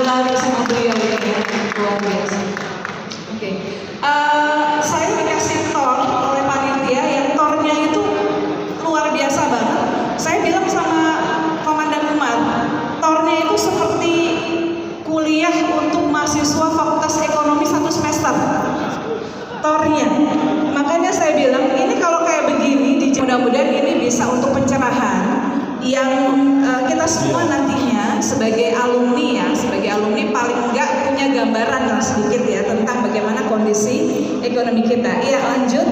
lari-lari sama beliau ini luar biasa. Oke. Saya dikasih tor oleh panitia yang tornya itu luar biasa banget. Saya bilang sama Komandan Umar, tornya itu seperti kuliah untuk mahasiswa Fakultas Ekonomi 1 semester. Tornya. Makanya saya bilang ini kalau kayak begini, mudah-mudahan ini bisa untuk pencerahan yang kita semua nantinya sebagai alumni paling enggak punya gambaran lah sedikit ya tentang bagaimana kondisi ekonomi kita. Iya, lanjut.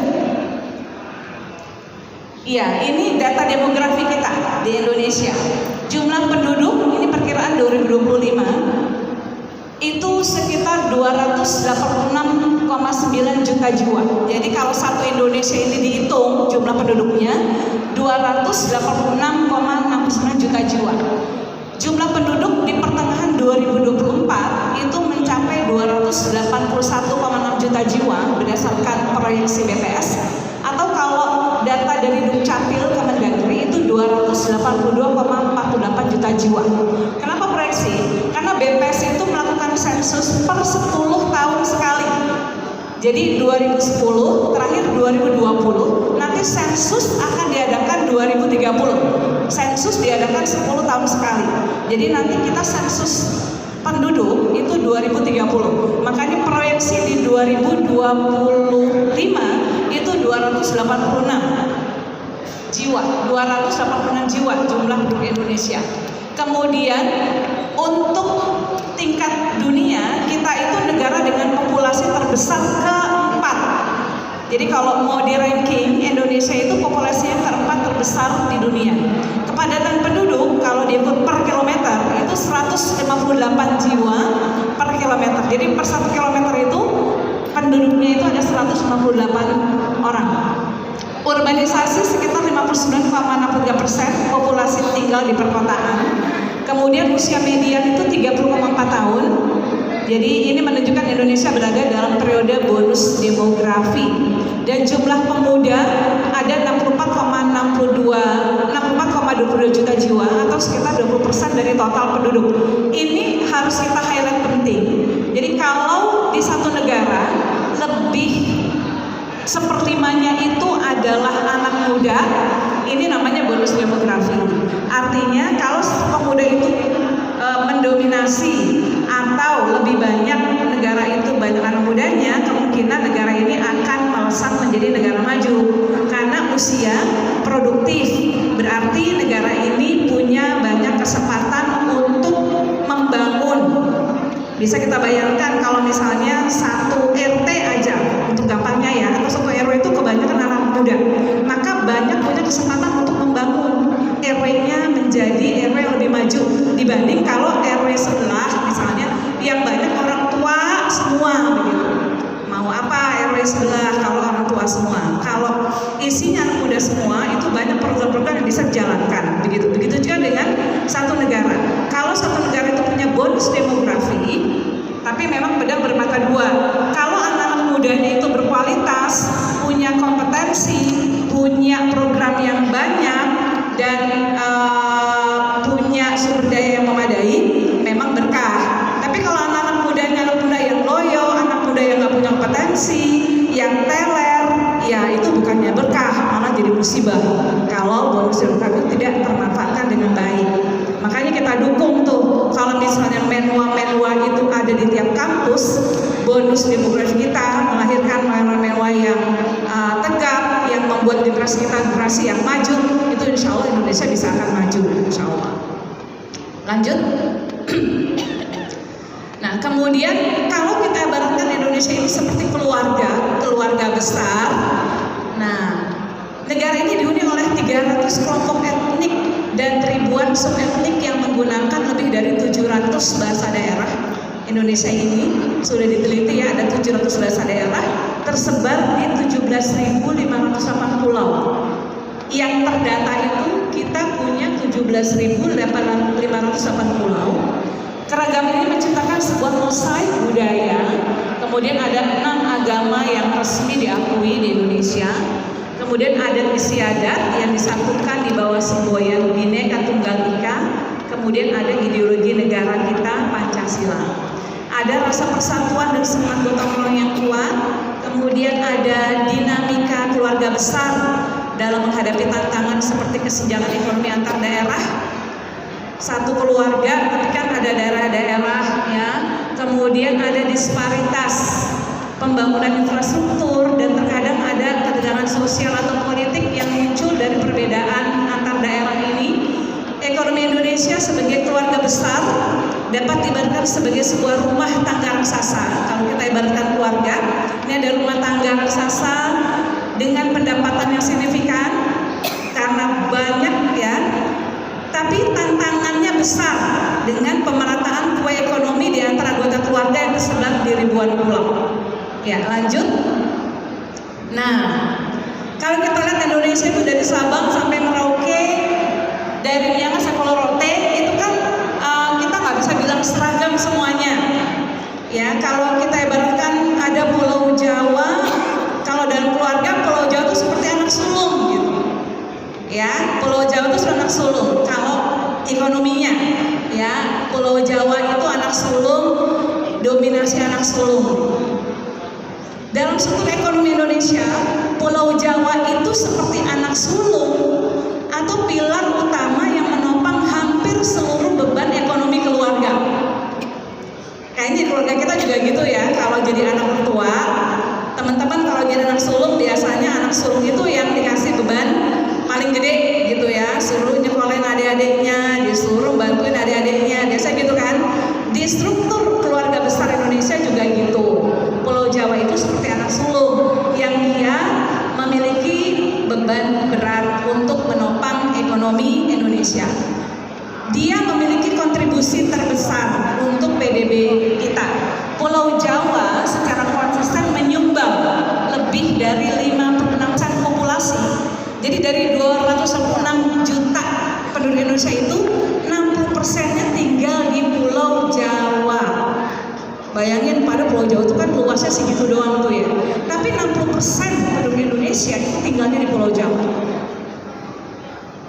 Iya, ini data demografi kita di Indonesia. Jumlah penduduk ini perkiraan 2025 itu sekitar 286,9 juta jiwa. Jadi kalau satu Indonesia ini dihitung jumlah penduduknya 286,69 juta jiwa. Jumlah penduduk di pertengahan 2024 itu mencapai 281,6 juta jiwa berdasarkan proyeksi BPS, atau kalau data dari Dukcapil Kemendagri itu 282,48 juta jiwa. Kenapa proyeksi? Karena BPS itu melakukan sensus per 10 tahun sekali. Jadi 2010, terakhir 2020, nanti sensus akan diadakan 2030. Sensus diadakan 10 tahun sekali. Jadi nanti kita sensus penduduk itu 2030. Makanya proyeksi di 2025 itu 286 jiwa, 286 jiwa jumlah penduduk Indonesia. Kemudian untuk tingkat dunia, kita itu negara dengan populasi terbesar keempat. Jadi kalau mau di ranking, Indonesia itu populasinya keempat terbesar di dunia. Kepadatan penduduk kalau diikut per kilometer itu 158 jiwa per kilometer. Jadi per 1 kilometer itu penduduknya itu ada 158 orang. Urbanisasi sekitar 59,63%, populasi tinggal di perkotaan. Kemudian usia median itu 30,4 tahun. Jadi ini menunjukkan Indonesia berada dalam periode bonus demografi. Dan jumlah pemuda ada 64,22 juta jiwa atau sekitar 20% dari total penduduk. Ini harus kita highlight penting. Jadi kalau di satu negara lebih seperlimanya itu adalah anak muda, ini namanya bonus demografi. Artinya kalau pemuda itu mendominasi atau lebih banyak negara itu banyak anak mudanya, kemungkinan negara ini akan melesat menjadi negara maju karena usia produktif. Berarti negara ini punya banyak kesempatan untuk membangun. Bisa kita bayangkan kalau misalnya satu RT aja, untuk gampangnya ya, atau satu RW itu kebanyakan anak muda, maka banyak punya kesempatan untuk membangun RW-nya menjadi RW yang lebih maju dibanding kalau RW sebelah misalnya yang banyak orang tua semua begitu. Mau apa RW sebelah kalau orang tua semua? Kalau isinya anak muda semua, itu banyak program-program yang bisa dijalankan begitu. Begitu juga dengan satu negara. Kalau satu negara itu punya bonus demografi, tapi memang pedang bermata dua. Kalau anak-anak mudanya itu berkualitas, punya kompetensi, punya program yang banyak, dan punya sumber daya yang memadai, memang berkah. Tapi kalau anak-anak mudanya anak muda yang loyo, anak muda yang nggak punya kompetensi, yang teler, ya itu bukannya berkah, malah jadi musibah kalau bonus demografi tidak termanfaatkan dengan baik. Makanya kita dukung tuh kalau misalnya menwa itu ada di tiap kampus, bonus demografi kita melahirkan menwa yang tegap, yang membuat generasi kita generasi yang maju, itu insya Allah Indonesia bisa akan maju, insya Allah. Lanjut. Nah kemudian kalau kita ibaratkan Indonesia ini seperti keluarga besar. Nah negara ini dihuni oleh 300 kelompok etnik dan ribuan subetnik yang menggunakan lebih dari 700 bahasa daerah. Indonesia ini sudah diteliti ya, ada 700 bahasa daerah tersebar di 17.508 pulau. Yang terdata itu kita punya 17.508 pulau. Keragaman ini menciptakan sebuah mosaik budaya. Kemudian ada 6 agama yang resmi diakui di Indonesia. Kemudian adat istiadat yang disatukan di bawah semboyan Bhinneka Tunggal Ika. Kemudian ada ideologi negara kita Pancasila. Pancasila. Ada rasa persatuan dan semangat gotong royong yang kuat, kemudian ada dinamika keluarga besar dalam menghadapi tantangan seperti kesenjangan ekonomi antar daerah. Satu keluarga, tapi kan ada daerah-daerah ya. Kemudian ada disparitas pembangunan infrastruktur dan terkadang ada ketegangan sosial atau politik yang muncul dari perbedaan antar daerah ini. Ekonomi Indonesia sebagai keluarga besar dapat diibaratkan sebagai sebuah rumah tangga raksasa. Kalau kita ibaratkan keluarga, ini ada rumah tangga raksasa dengan pendapatan yang signifikan karena banyak ya, tapi tantangannya besar dengan pemerataan kue ekonomi di antara anggota keluarga yang tersebar di ribuan pulau. Ya, lanjut. Nah, kalau kita lihat Indonesia itu dari Sabang sampai Merauke, dari Miangas sampai Pulau Rote, itu kan kita nggak bisa bilang seragam semuanya. Ya, kalau kita ibaratkan ada Pulau Jawa, kalau dalam keluarga Pulau Jawa itu seperti anak sulung gitu. Ya, Pulau Jawa itu seperti anak sulung. Kalau ekonominya, ya Pulau Jawa itu anak sulung, dominasi anak sulung. Dalam struktur ekonomi Indonesia, Pulau Jawa itu seperti anak sulung atau pilar utama yang menopang hampir seluruh beban ekonomi keluarga. Kayaknya keluarga kita juga gitu ya. Kalau jadi anak mertua, teman-teman kalau jadi anak sulung, biasanya anak sulung itu yang dikasih beban paling gede gitu ya. Suruh nyekolahin adik-adiknya, disuruh bantuin adik-adiknya, biasa gitu kan. Di struktur keluarga besar Indonesia juga gitu. Pulau Jawa itu seperti anak sulung yang dia memiliki beban berat untuk menopang ekonomi Indonesia. Dia memiliki kontribusi terbesar untuk PDB kita. Pulau Jawa secara konsisten menyumbang lebih dari 56% populasi. Jadi dari 206 juta penduduk Indonesia itu 60%-nya tinggal di Pulau Jawa. Bayangin, pada Pulau Jawa itu kan luasnya segitu doang tuh ya. Tapi 60% penduduk Indonesia itu tinggalnya di Pulau Jawa.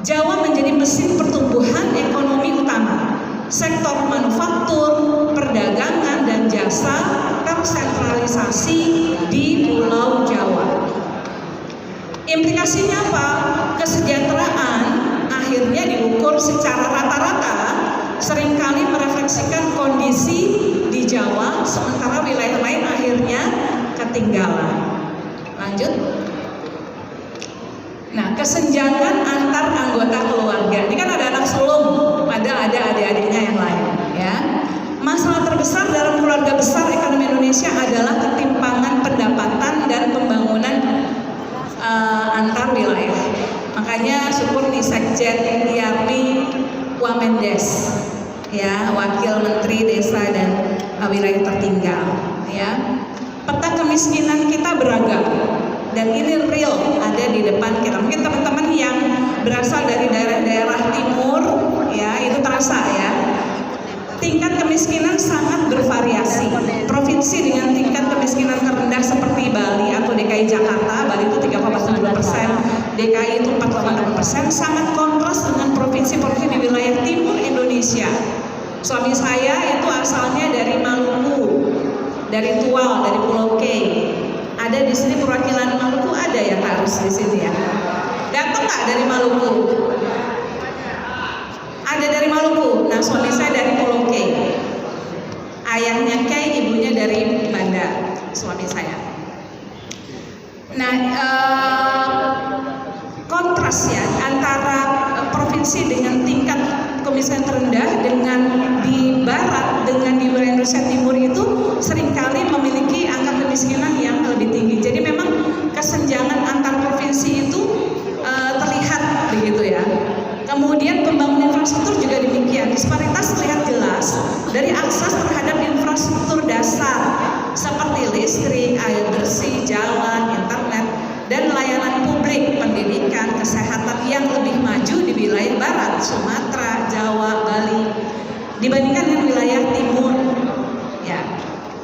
Jawa menjadi mesin pertumbuhan ekonomi utama. Sektor manufaktur, perdagangan, dan jasa tersentralisasi di Pulau Jawa. Implikasinya apa? Kesejahteraan akhirnya diukur secara rata-rata seringkali merefleksikan kondisi di Jawa, sementara wilayah lain akhirnya ketinggalan. Lanjut. Nah, kesenjangan antar anggota keluarga. Ini kan ada anak sulung, padahal ada adik-adiknya yang lain, ya. Masalah terbesar dalam keluarga besar ekonomi Indonesia adalah ketimpangan pendapatan dan pembangunan antar wilayah. Makanya syukur nih Sekjen Yarni Wamendes, ya, Wakil Menteri Desa dan Wilayah Tertinggal, ya. Peta kemiskinan kita beragam dan ini real ada di depan kita. Mungkin teman-teman yang berasal dari daerah-daerah timur, ya, itu terasa ya. Tingkat kemiskinan sangat bervariasi. Provinsi dengan tingkat kemiskinan terendah seperti Bali atau DKI Jakarta, Bali itu 3,7%, DKI itu 4,6%, sangat kontras dengan provinsi-provinsi di wilayah timur Indonesia. Suami saya itu asalnya dari Maluku, dari Tual, dari Pulau K. Ada di sini perwakilan Maluku, ada ya Kak Rus di sini ya. Datang nggak dari Maluku? Ada dari Maluku. Nah, suami saya dari Pulau K. Ayahnya K, ibunya dari Banda, suami saya. Nah, kontras ya antara provinsi dengan tingkat kemiskinan terendah dengan di barat dengan di wilayah Indonesia Timur itu seringkali memiliki angka kemiskinan yang lebih tinggi. Jadi memang kesenjangan antar provinsi itu terlihat begitu ya. Kemudian pembangunan infrastruktur juga demikian. Disparitas terlihat jelas dari akses terhadap infrastruktur dasar seperti listrik, air bersih, jalan, internet, dan layanan publik, pendidikan, kesehatan yang lebih maju di wilayah barat, Sumatera, Jawa, Bali, dibandingkan dengan wilayah timur, ya,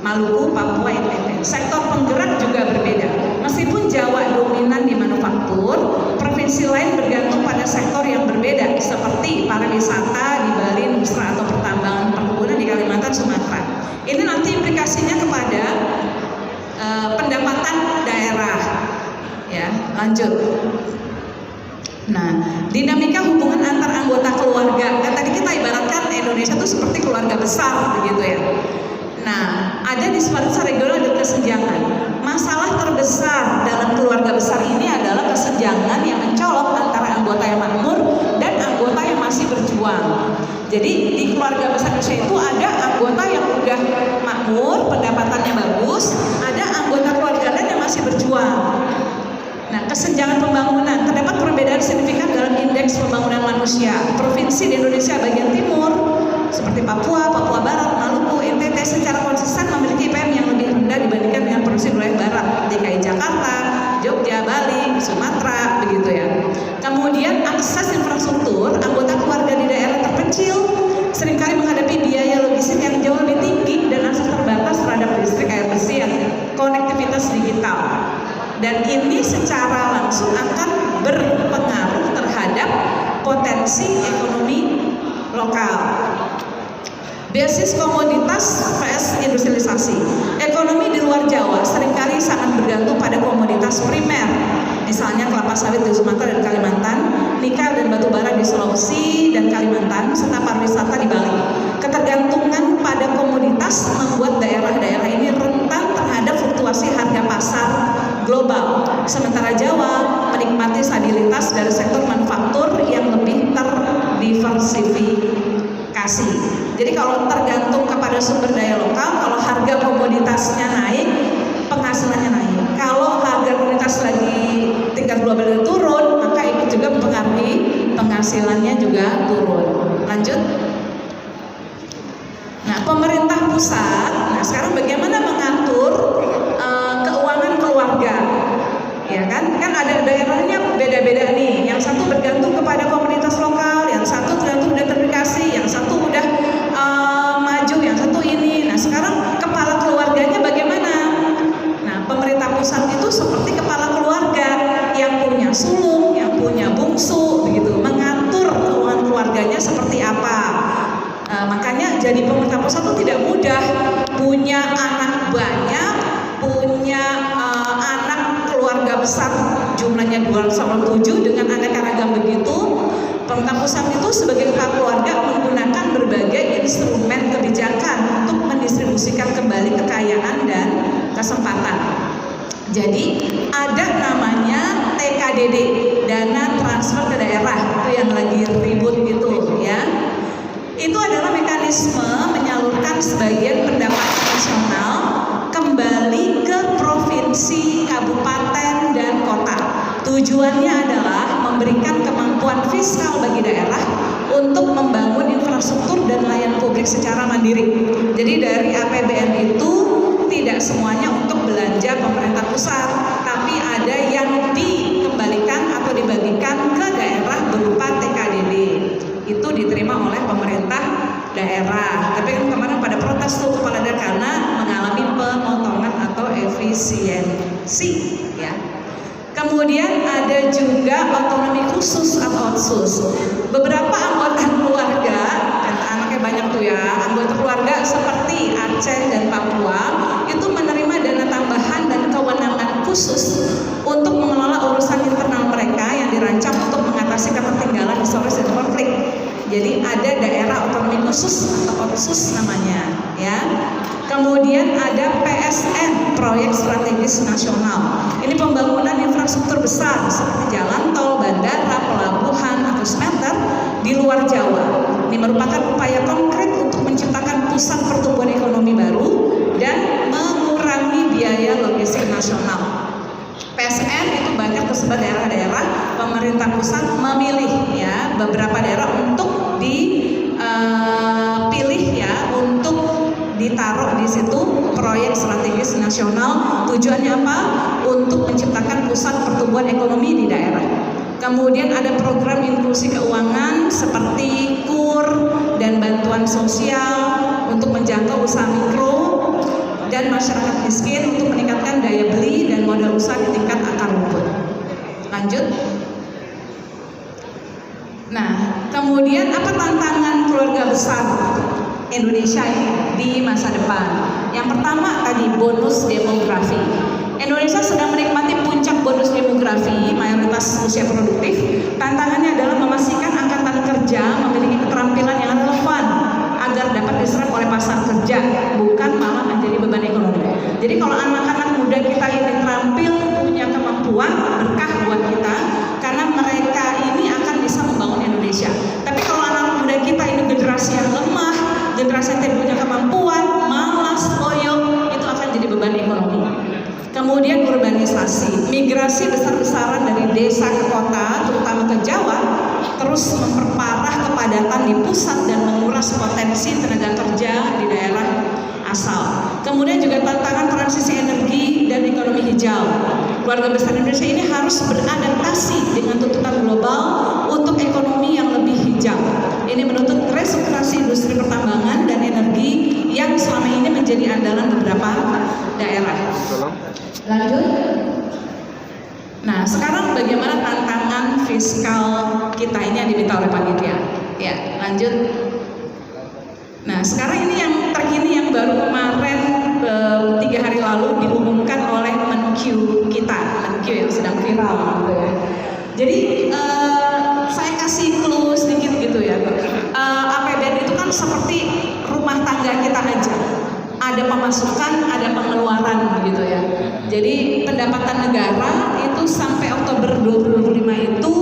Maluku, Papua, NTB. Sektor penggerak juga berbeda. Meskipun Jawa dominan di manufaktur, provinsi lain bergantung pada sektor yang berbeda, seperti pariwisata di Bali, Nusra atau pertambangan perkebunan di Kalimantan Sumatera. Ini nanti implikasinya kepada pendapatan daerah. Ya, lanjut. Nah, dinamika hubungan antar anggota keluarga. Kan tadi kita ibaratkan Indonesia itu seperti keluarga besar, begitu ya. Nah, ada disparitas regional dan kesenjangan. Masalah terbesar dalam keluarga besar ini adalah kesenjangan yang mencolok antara anggota yang makmur dan anggota yang masih berjuang. Jadi di keluarga besar Indonesia itu ada anggota yang udah makmur, pendapatannya bagus, ada anggota keluarga lain yang masih berjuang. Nah, kesenjangan pembangunan, terdapat perbedaan signifikan dalam indeks pembangunan manusia. Provinsi di Indonesia bagian timur seperti Papua, Papua Barat, Maluku, NTT secara konsisten memiliki IPM yang lebih rendah dibandingkan dengan provinsi wilayah barat, DKI Jakarta, Jogja, Bali, Sumatera, begitu ya. Kemudian akses infrastruktur, anggota keluarga di daerah terpencil seringkali menghadapi biaya logistik yang jauh lebih tinggi dan akses terbatas terhadap listrik, air bersih, dan konektivitas digital. Dan ini secara langsung akan berpengaruh terhadap potensi ekonomi lokal. Basis komoditas vs industrialisasi. Ekonomi di luar Jawa seringkali sangat bergantung pada komoditas primer. Misalnya kelapa sawit di Sumatera dan Kalimantan, nikel dan batu bara di Sulawesi dan Kalimantan, serta pariwisata di Bali. Ketergantungan pada komoditas membuat daerah-daerah ini rentan terhadap fluktuasi harga pasar global. Sementara Jawa menikmati stabilitas dari sektor manufaktur yang lebih terdiversifikasi. Jadi kalau tergantung kepada sumber daya lokal, kalau harga komoditasnya naik, penghasilannya naik. Kalau harga komoditas lagi tingkat global turun, maka itu juga mempengaruhi penghasilannya juga turun. Lanjut. Nah, pemerintah pusat, nah sekarang bagaimana mengatur keuangan keluarga? Ya kan? Kan ada daerahnya beda-beda nih. Yang satu bergantung kepada komunitas lokal, yang satu tergantung udah terindikasi, yang satu udah maju, yang satu ini. Nah, sekarang kepala keluarganya bagaimana? Nah, pemerintah pusat itu seperti kepala keluarga yang punya sulung, yang punya bungsu, begitu. Mengatur keuangan keluarganya seperti apa? Makanya jadi pemerintah pusat itu tidak mudah. Punya anak banyak, punya anak keluarga besar jumlahnya 207 dengan aneka ragam begitu. Pemerintah pusat itu sebagai kepala keluarga menggunakan berbagai instrumen kebijakan untuk mendistribusikan kembali kekayaan dan kesempatan. Jadi ada namanya TKDD, dana transfer ke daerah, itu yang lagi ribut itu ya. Itu adalah mekanisme menyalurkan sebagian pendapatan nasional kembali ke provinsi, kabupaten, dan kota. Tujuannya adalah memberikan kemampuan fiskal bagi daerah untuk membangun infrastruktur dan layanan publik secara mandiri. Jadi dari APBN itu tidak semuanya untuk belanja pemerintah pusat, tapi ada yang dikembalikan atau dibagikan ke daerah berupa TKDD. Itu diterima oleh pemerintah daerah. Tapi kan kemarin pada protes tuh kepala daerah karena mengalami pemotongan atau efisiensi ya. Kemudian ada juga otonomi khusus atau otsus. Beberapa anggota keluarga, anaknya banyak tuh ya, anggota keluarga seperti Aceh dan Papua itu menerima dana tambahan dan kewenangan khusus untuk mengelola urusan internal mereka yang dirancang untuk mengatasi ketertinggalan historis dan konflik. Jadi ada daerah otonomi khusus atau otsus namanya ya. Kemudian ada PSN, proyek strategis nasional. Ini pembangunan infrastruktur besar seperti jalan tol, bandara, pelabuhan atau smelter di luar Jawa. Ini merupakan upaya konkret untuk menciptakan pusat pertumbuhan ekonomi baru dan mengurangi biaya logistik nasional. PSN itu banyak tersebar daerah-daerah. Pemerintah pusat memilih ya beberapa daerah untuk dipilih ya untuk ditaruh di situ proyek strategis nasional. Tujuannya apa? Untuk menciptakan pusat pertumbuhan ekonomi di daerah. Kemudian ada program inklusi keuangan seperti KUR dan bantuan sosial untuk menjangkau usaha mikro dan masyarakat miskin untuk meningkatkan daya beli dan modal usaha di tingkat akar rumput. Lanjut. Nah, kemudian apa tantangan keluarga besar? Indonesia ini di masa depan. Yang pertama tadi bonus demografi. Indonesia sedang menikmati puncak bonus demografi, mayoritas usia produktif. Tantangannya adalah memastikan angkatan kerja memiliki keterampilan yang relevan agar dapat diserap oleh pasar kerja, bukan malah menjadi beban ekonomi. Jadi kalau anak-anak muda kita ini terampil, punya kemampuan, berkah buat kita, karena mereka ini akan bisa membangun Indonesia. Tapi kalau anak muda kita ini generasi yang lemah, generasi yang tidak punya kemampuan, malas, loyo, itu akan jadi beban ekonomi. Kemudian urbanisasi, migrasi besar-besaran dari desa ke kota, terutama ke Jawa, terus memperparah kepadatan di pusat dan menguras potensi tenaga kerja di daerah asal. Kemudian juga tantangan transisi energi dan ekonomi hijau. Keluarga besar Indonesia ini harus beradaptasi dengan tuntutan global untuk ekonomi yang lebih hijau. Ini menuntut restrukturasi industri pertambangan dan energi yang selama ini menjadi andalan beberapa daerah. Lanjut. Nah, sekarang bagaimana tantangan fiskal kita ini yang diminta oleh panitia? Ya, lanjut. Nah, sekarang ini yang terkini yang baru kemarin 3 hari lalu diumumkan oleh Menq kita, Menq yang sedang viral gitu ya. Jadi saya kasih clue sedikit gitu ya. APBN itu kan seperti rumah tangga kita aja. Ada pemasukan, ada pengeluaran gitu ya. Jadi pendapatan negara itu sampai Oktober 2025 itu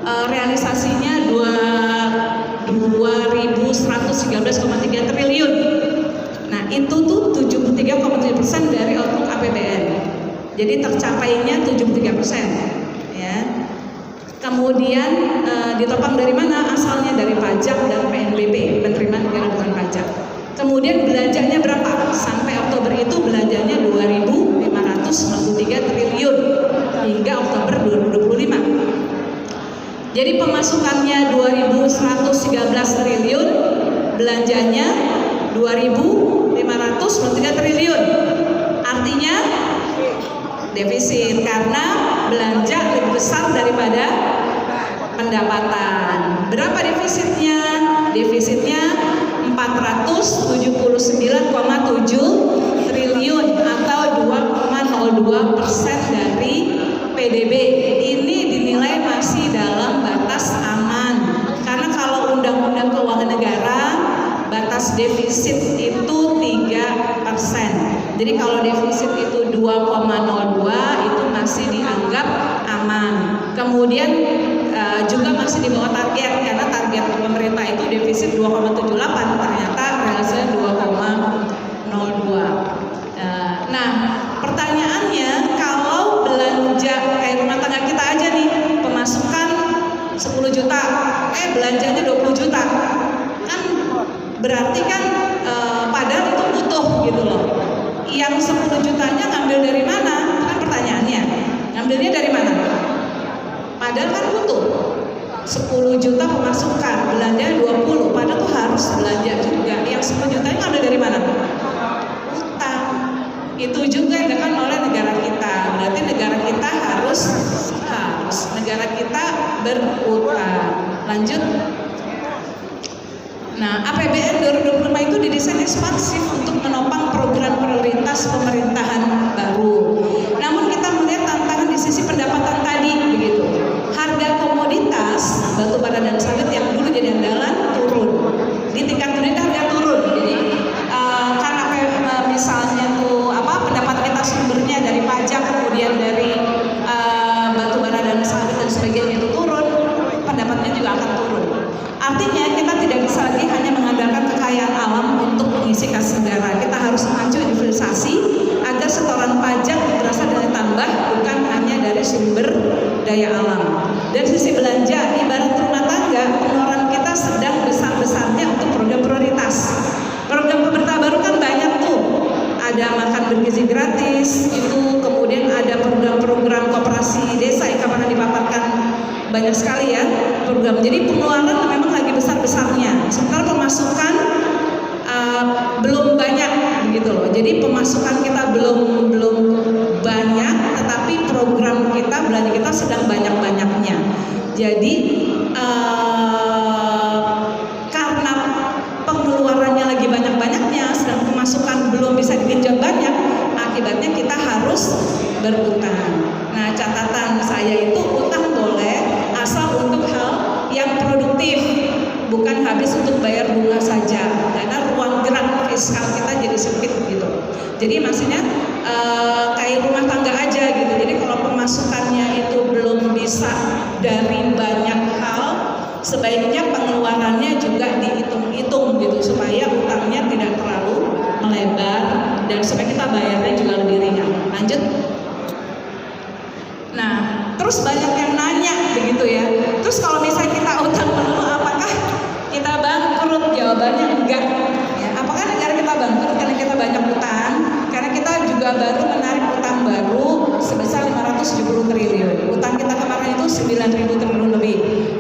realisasinya 2.113,3 triliun. Nah itu tuh 73,7% dari output APBN. Jadi tercapainya 73% ya. Kemudian ditopang dari mana? Asalnya dari pajak dan PNBP, penerimaan negara bukan pajak. Kemudian belanjanya berapa? Sampai Oktober itu belanjanya 2.593 triliun hingga Oktober 2025. Jadi pemasukannya 2.113 triliun, belanjanya 2.593 triliun. Artinya defisit karena belanja lebih besar daripada pendapatan. Berapa defisitnya? Defisitnya 479,7 triliun atau 2,02% dari PDB. Ini dinilai masih dalam batas aman. Karena kalau Undang-Undang Keuangan Negara batas defisit itu 3%. Jadi kalau defisit itu 2,02 itu masih dianggap aman. Kemudian juga masih di bawah target karena target pemerintah itu defisit 2,78, ternyata realisasinya 2,02. Nah, pertanyaannya kalau belanja kayak rumah tangga kita aja nih, pemasukan 10 juta, belanjanya 20 juta. Kan berarti kan padahal itu butuh gitu loh. Yang 10 jutanya ngambil dari mana? Itu kan pertanyaannya. Ngambilnya dari mana? Padahal kan butuh 10 juta pemasukan, belanja 20, padahal tuh harus belanja juga. Yang 10 juta itu ngambil dari mana? Utang. Itu juga yang dilakukan oleh negara kita. Berarti negara kita harus negara kita berutang. Lanjut. Nah, APBN 2025 itu didesain ekspansif untuk menopang program prioritas pemerintahan baru. Namun kita melihat tantangan di sisi pendapatan tadi begitu. Harga komoditas batu bara dan sawit yang dulu jadi andalan turun. Di tingkat dunia harga turun. Jadi karena misalnya tuh pendapat kita sumbernya dari pajak, kemudian dari batu bara dan sawit dan sebagainya itu turun, pendapatnya juga akan turun. Artinya kita tidak bisa lagi hanya mengandalkan kekayaan alam untuk mengisi kas negara. Kita harus maju investasi agar setoran pajak berasal dari tambah, bukan hanya dari sumber daya alam. Dari sisi belanja, ibarat rumah tangga, pengeluaran kita sedang besar-besarnya untuk program prioritas. Program pemerintah baru kan banyak tuh. Ada makan bergizi gratis, itu kemudian ada program-program koperasi desa yang pernah dipaparkan banyak sekali ya program. Jadi pengeluaran memang lagi besar-besarnya, sementara pemasukan belum banyak gitu loh. Jadi pemasukan kita belum banyak, tetapi program kita, belanja kita sedang banyak-banyaknya. Jadi karena pengeluarannya lagi belum bisa digenjot banyak, akibatnya kita harus berutang. Nah, catatan saya itu utang boleh asal untuk hal yang produktif, bukan habis untuk bayar bunga saja, karena ruang gerak fiskal kita jadi sempit gitu. Jadi maksudnya kayak rumah tangga aja gitu. Jadi kalau pemasukannya itu belum bisa dari banyak hal, sebaiknya pengeluarannya juga dihitung-hitung gitu, supaya utangnya tidak terlalu melebar dan supaya kita bayarnya juga lebih ringan. Lanjut. Nah, terus banyak yang nanya begitu ya. Terus kalau misalnya kita utang melulu, apakah kita bangkrut? Jawabannya enggak. Ya, apakah negara kita bangkrut karena kita banyak utang? Karena kita juga baru menarik utang baru sebesar 570 triliun. Utang kita kemarin itu 9.000 triliun lebih.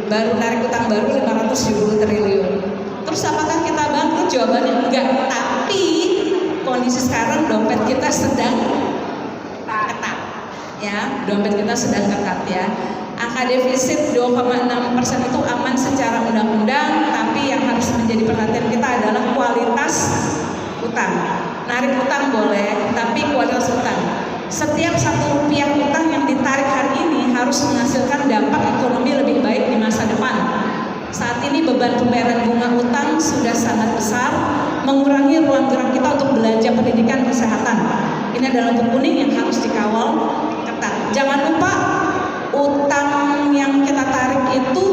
Baru narik utang baru 570 triliun. Terus apakah kita bangkrut? Jawabannya enggak. Tapi kondisi sekarang dompet kita sedang ketat. Ya, dompet kita sedang ketat ya. Angka defisit 2,6% itu aman secara undang-undang, tapi yang harus menjadi perhatian kita adalah kualitas utang. Narik utang boleh, tapi kualitas utang. Setiap 1 rupiah utang yang ditarik hari ini harus menghasilkan dampak ekonomi lebih baik di masa depan. Saat ini beban pembayaran bunga utang sudah sangat besar, mengurangi ruang gerak kita untuk belanja pendidikan kesehatan. Ini adalah lampu kuning yang harus dikawal ketat. Jangan lupa utang yang kita tarik itu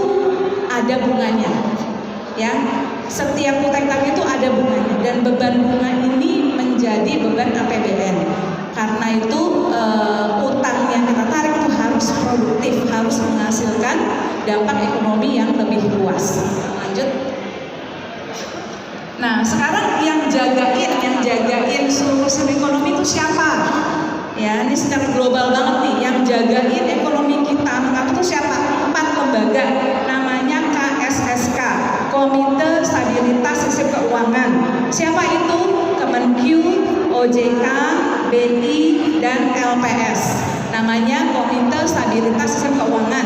ada bunganya, ya. Setiap utang itu ada bunganya dan beban bunga ini menjadi beban APBN. Karena itu utang yang kita tarik itu harus produktif, harus menghasilkan dampak ekonomi yang lebih luas. Lanjut. Nah, sekarang yang jagain seluruh sistem ekonomi itu siapa? Ya, ini secara global banget nih, yang jagain ekonomi kita itu siapa? 4 lembaga, namanya KSSK, Komite Stabilitas Sistem Keuangan. Siapa itu? Kemenq, OJK, BI, dan LPS. Namanya Komite Stabilitas Sistem Keuangan.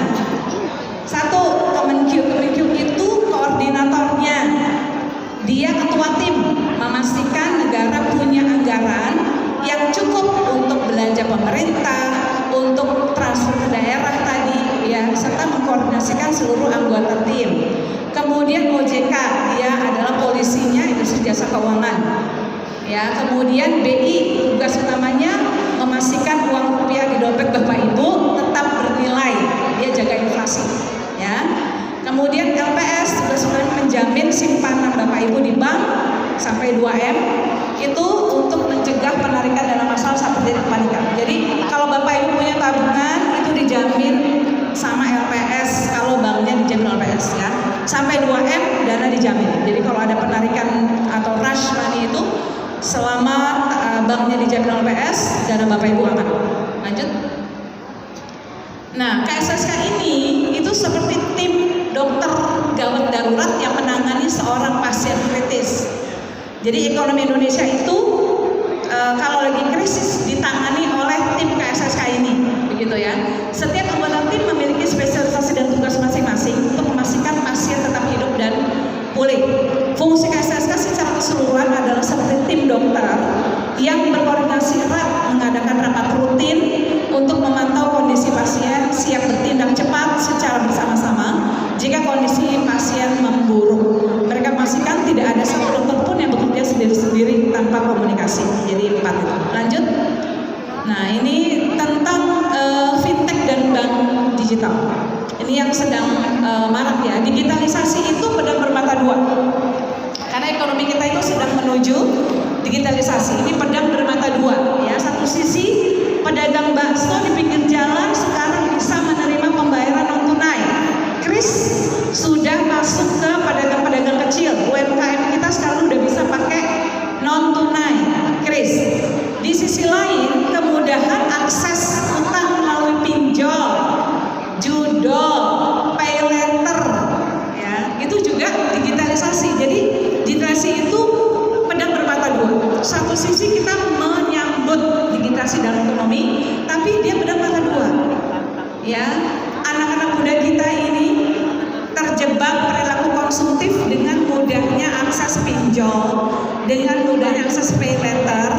1. Kemenq itu koordinatornya. Dia ketua tim, memastikan negara punya anggaran yang cukup untuk belanja pemerintah, untuk transfer ke daerah tadi, ya, serta mengkoordinasikan seluruh anggota tim. Kemudian OJK, dia adalah polisinya, Industri Jasa Keuangan. Ya, kemudian BI, tugas utamanya memastikan uang rupiah di dompet Bapak Ibu tetap bernilai, dia jaga inflasi. Ya. Kemudian LPS, tugas utamanya menjamin simpanan Bapak Ibu di bank sampai 2M. Itu untuk mencegah penarikan dana massal saat terjadi kepanikan. Jadi kalau Bapak Ibu punya tabungan itu dijamin sama LPS, kalau banknya dijamin LPS ya. Sampai 2M dana dijamin. Jadi kalau ada penarikan atau rush money itu selama banknya dijamin LPS, dana Bapak Ibu aman. Lanjut. Nah, KSSK ini itu seperti tim dokter gawat darurat yang menangani seorang pasien kritis. Jadi ekonomi Indonesia itu kalau lagi krisis ditangani oleh tim KSSK ini, begitu ya. Setiap anggota tim memiliki spesialisasi dan tugas masing-masing untuk memastikan pasien tetap hidup dan pulih. Fungsi KSSK secara keseluruhan adalah seperti tim dokter yang berkoordinasi erat, mengadakan rapat rutin untuk memantau kondisi pasien, siap bertindak cepat secara bersama-sama jika kondisi pasien memburuk. Mereka memastikan tidak ada satu dokter pun yang bekerja sendiri-sendiri tanpa komunikasi. Jadi 4 itu. Lanjut. Nah, ini tentang fintech dan bank digital. Ini yang sedang marak ya. Digitalisasi itu pedang bermata dua. Karena ekonomi kita itu sedang menuju digitalisasi. Ini pedang bermata dua. Ya, satu sisi pedagang bakso di pinggir jalan sekarang bisa menerima pembayaran non tunai. Kris sudah masuk ke pedagang-pedagang kecil. UMKM kita sekarang udah bisa pakai non tunai, kris. Di sisi lain, kemudahan akses utang melalui pinjol, judol, pay later, ya, itu juga digitalisasi. Jadi digitalisasi itu pedang bermata dua. Satu sisi kita menyambut digitalisasi dalam ekonomi, tapi dia pedang mata dua. Ya, anak-anak muda kita ini terjebak perilaku konsumtif dengan mudahnya akses pinjol, dengan mudahnya akses pay later,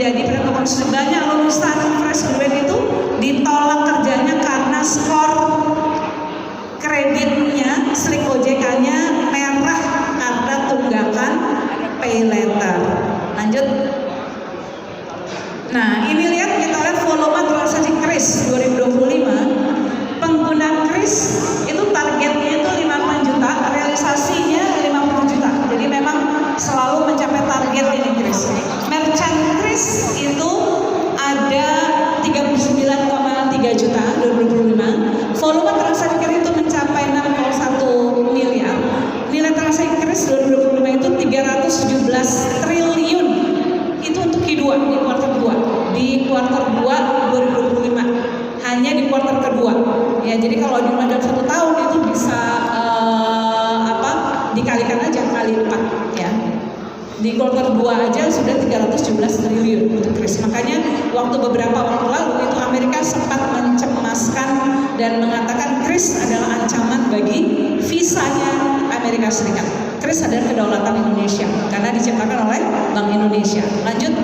terjadi pada banyak lulusan fresh graduate itu ditolak kerjanya karena skor kreditnya, slip OJK-nya merah karena tunggakan pay letter. Lanjut. Nah, ini kita lihat volume transaksi kris 2025. Pengguna kris itu targetnya itu 50 juta, realisasinya 50 juta. Jadi memang selalu mencapai target ini kris. Merchant kris itu ada 39,3 juta 2025. Volume transaksi kris itu mencapai 6,1 miliar. Nilai transaksi kris 2025 itu 317 triliun. Itu untuk Q2 di kuartal 2. Di kuartal 2 2025. Hanya di kuartal kedua. Ya, jadi kalau di dalam 1 tahun itu bisa dikalikan aja kali 4 ya. Di kuartal 2 aja sudah 317 triliun untuk kris. Makanya waktu beberapa waktu lalu itu Amerika sempat mencemaskan dan mengatakan kris adalah ancaman bagi visanya Amerika Serikat. Kris adalah kedaulatan Indonesia karena diciptakan oleh Bank Indonesia. Lanjut.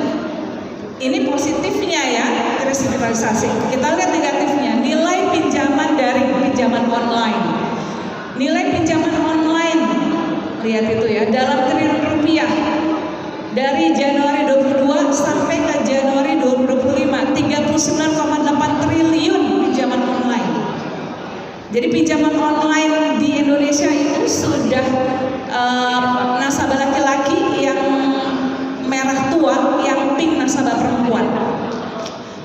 Ini positifnya ya, kris digitalisasi. Kita lihat negatifnya, nilai pinjaman dari pinjaman online. Nilai pinjaman online, lihat itu ya, dalam triliun rupiah. Dari Januari 22 sampai ke Januari 2025, 39,8 triliun pinjaman online. Jadi pinjaman online di Indonesia itu sudah nasabah laki-laki yang merah tua, yang pink nasabah perempuan.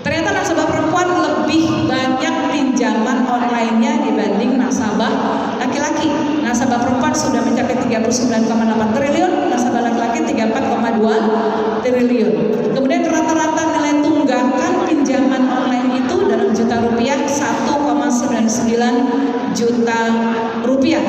Ternyata nasabah perempuan lebih banyak pinjaman online-nya dibanding nasabah laki-laki. Nasabah perempuan sudah mencapai 39,8 triliun, nasabah laki-laki 34,2 triliun. Kemudian rata-rata nilai tunggakan pinjaman online itu dalam juta rupiah 1,99 juta rupiah